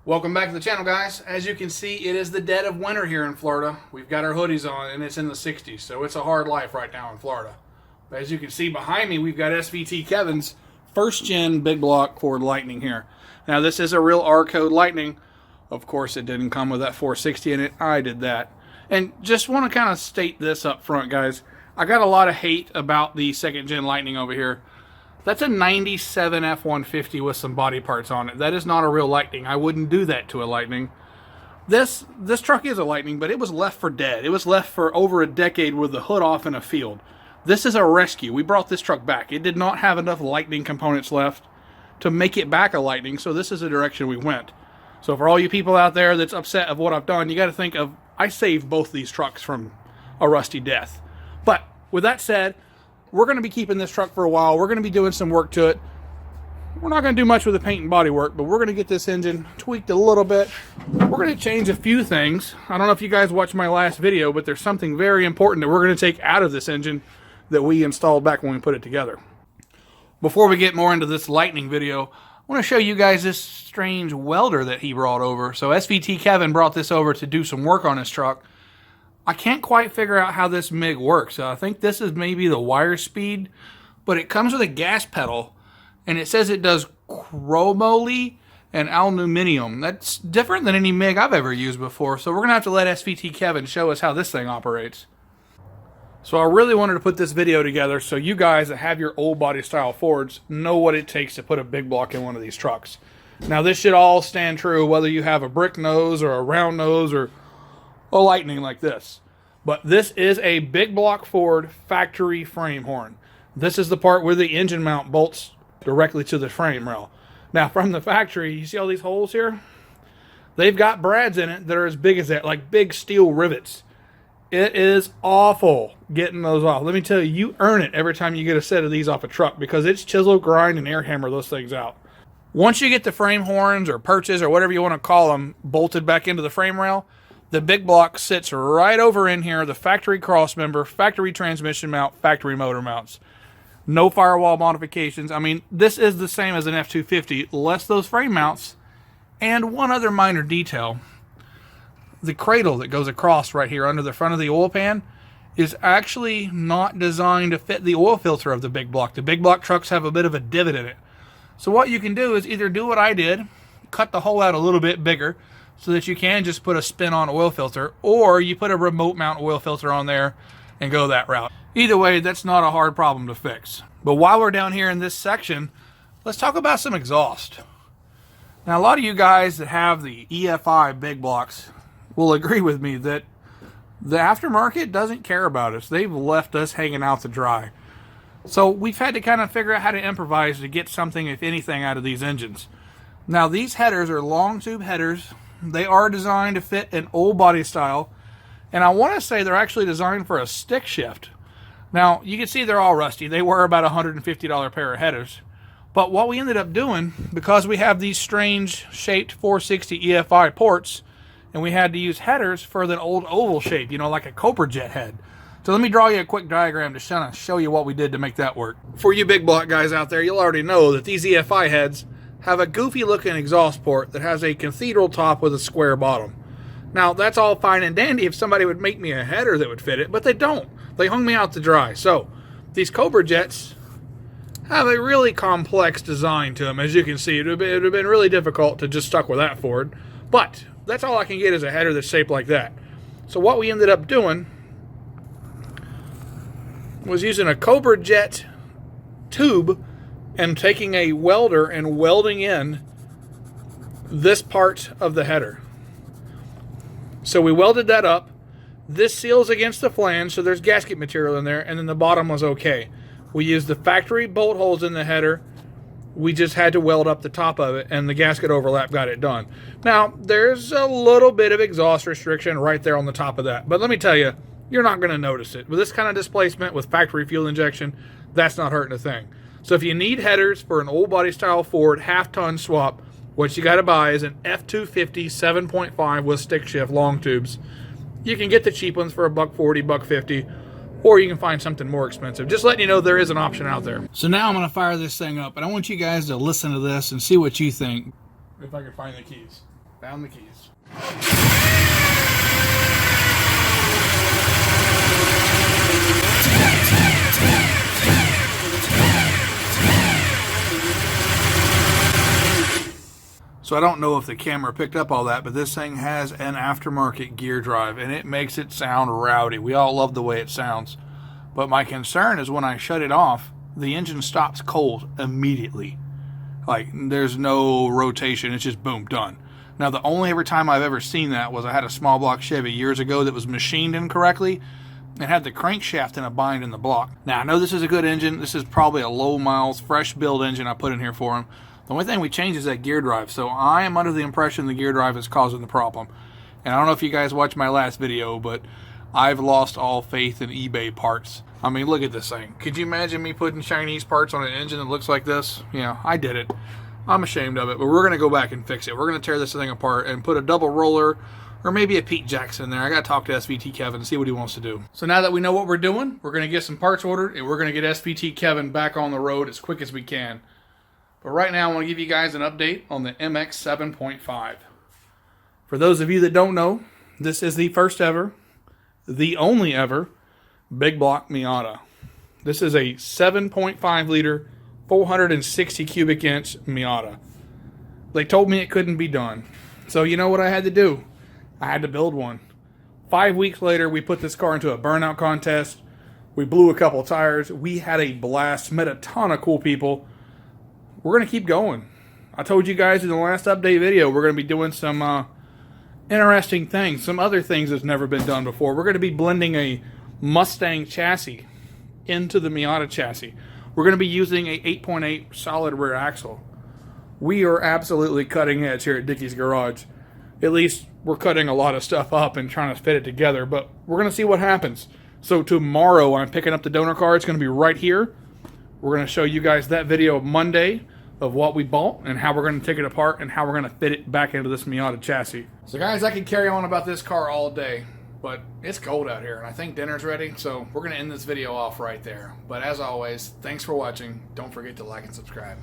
Welcome back to the channel, guys. As you can see, it is the dead of winter here in Florida. We've got our hoodies on and it's in the 60s, so it's a hard life right now in Florida. But as you can see behind me, we've got SVT Kevin's first gen big block Ford Lightning here. Now this is a real R-code Lightning. Of course it didn't come with that 460 in it. I did that. And just want to kind of state this up front, guys. I got a lot of hate about the second gen Lightning over here. That's a 97 F-150 with some body parts on it. That is not a real Lightning. I wouldn't do that to a Lightning. This truck is a Lightning, but it was left for dead. It was left for over a decade with the hood off in a field. This is a rescue. We brought this truck back. It did not have enough Lightning components left to make it back a Lightning, so this is the direction we went. So for all you people out there that's upset of what I've done, you got to think of, I saved both these trucks from a rusty death. But with that said, we're going to be keeping this truck for a while. We're going to be doing some work to it. We're not going to do much with the paint and body work, but we're going to get this engine tweaked a little bit. We're going to change a few things. I don't know if you guys watched my last video, but there's something very important that we're going to take out of this engine that we installed back when we put it together. Before we get more into this Lightning video, I want to show you guys this strange welder that he brought over. So SVT Kevin brought this over to do some work on his truck. I can't quite figure out how this MIG works. I think this is maybe the wire speed, but it comes with a gas pedal, and it says it does chromoly and aluminum. That's different than any MIG I've ever used before, so we're going to have to let SVT Kevin show us how this thing operates. So I really wanted to put this video together so you guys that have your old body style Fords know what it takes to put a big block in one of these trucks. Now this should all stand true whether you have a brick nose or a round nose or a Lightning like this. But this is a big block Ford factory frame horn. This is the part where the engine mount bolts directly to the frame rail. Now from the factory, you see all these holes here? They've got brads in it that are as big as that, like big steel rivets. It is awful getting those off. Let me tell you, you earn it every time you get a set of these off a truck because it's chisel, grind, and air hammer those things out. Once you get the frame horns or perches or whatever you want to call them bolted back into the frame rail, the big block sits right over in here, the factory cross member, factory transmission mount, factory motor mounts. No firewall modifications. I mean, this is the same as an F-250, less those frame mounts. And one other minor detail. The cradle that goes across right here under the front of the oil pan is actually not designed to fit the oil filter of the big block. The big block trucks have a bit of a divot in it. So what you can do is either do what I did, cut the hole out a little bit bigger, so that you can just put a spin-on oil filter, or you put a remote mount oil filter on there and go that route. Either way, that's not a hard problem to fix. But while we're down here in this section, let's talk about some exhaust. Now, a lot of you guys that have the EFI big blocks will agree with me that the aftermarket doesn't care about us. They've left us hanging out to dry. So we've had to kind of figure out how to improvise to get something, if anything, out of these engines. Now, these headers are long tube headers. They are designed to fit an old body style, and I want to say they're actually designed for a stick shift. Now, you can see they're all rusty. They were about a $150 pair of headers. But what we ended up doing, because we have these strange shaped 460 EFI ports, and we had to use headers for the old oval shape, you know, like a Cobra jet head. So let me draw you a quick diagram to kind of show you what we did to make that work. For you big block guys out there, you'll already know that these EFI heads have a goofy looking exhaust port that has a cathedral top with a square bottom. Now that's all fine and dandy if somebody would make me a header that would fit it, but they don't. They hung me out to dry. So these Cobra jets have a really complex design to them. As you can see, it would have been really difficult to just stuck with that Ford, but that's all I can get is a header that's shaped like that. So what we ended up doing was using a Cobra jet tube and taking a welder and welding in this part of the header. So we welded that up. This seals against the flange, so there's gasket material in there, and then the bottom was okay. We used the factory bolt holes in the header. We just had to weld up the top of it, and the gasket overlap got it done. Now, there's a little bit of exhaust restriction right there on the top of that, but let me tell you, you're not going to notice it. With this kind of displacement, with factory fuel injection, that's not hurting a thing. So if you need headers for an old body style Ford half-ton swap, what you got to buy is an F-250 7.5 with stick shift long tubes. You can get the cheap ones for $140, $150, or you can find something more expensive. Just letting you know there is an option out there. So now I'm going to fire this thing up, and I want you guys to listen to this and see what you think. If I can find the keys. Found the keys. So I don't know if the camera picked up all that, but this thing has an aftermarket gear drive, and it makes it sound rowdy. We all love the way it sounds. But my concern is when I shut it off, the engine stops cold immediately. Like, there's no rotation. It's just boom, done. Now, the only ever time I've ever seen that was I had a small block Chevy years ago that was machined incorrectly and had the crankshaft in a bind in the block. Now, I know this is a good engine. This is probably a low miles, fresh build engine I put in here for him. The only thing we changed is that gear drive. So I am under the impression the gear drive is causing the problem. And I don't know if you guys watched my last video, but I've lost all faith in eBay parts. I mean, look at this thing. Could you imagine me putting Chinese parts on an engine that looks like this? Yeah, I did it. I'm ashamed of it, but we're going to go back and fix it. We're going to tear this thing apart and put a double roller or maybe a Pete Jackson in there. I got to talk to SVT Kevin and see what he wants to do. So now that we know what we're doing, we're going to get some parts ordered and we're going to get SVT Kevin back on the road as quick as we can. But right now, I want to give you guys an update on the MX 7.5. For those of you that don't know, this is the first ever, the only ever, big block Miata. This is a 7.5 liter, 460 cubic inch Miata. They told me it couldn't be done. So you know what I had to do? I had to build one. 5 weeks later, we put this car into a burnout contest. We blew a couple tires. We had a blast, met a ton of cool people. We're going to keep going. I told you guys in the last update video, we're going to be doing some interesting things, some other things that's never been done before. We're going to be blending a Mustang chassis into the Miata chassis. We're going to be using a 8.8 solid rear axle. We are absolutely cutting edge here at Dickey's Garage. At least we're cutting a lot of stuff up and trying to fit it together, but we're going to see what happens. So tomorrow I'm picking up the donor car. It's going to be right here. We're going to show you guys that video Monday of what we bought and how we're going to take it apart and how we're going to fit it back into this Miata chassis. So guys, I could carry on about this car all day, but it's cold out here and I think dinner's ready, so we're going to end this video off right there. But as always, thanks for watching. Don't forget to like and subscribe.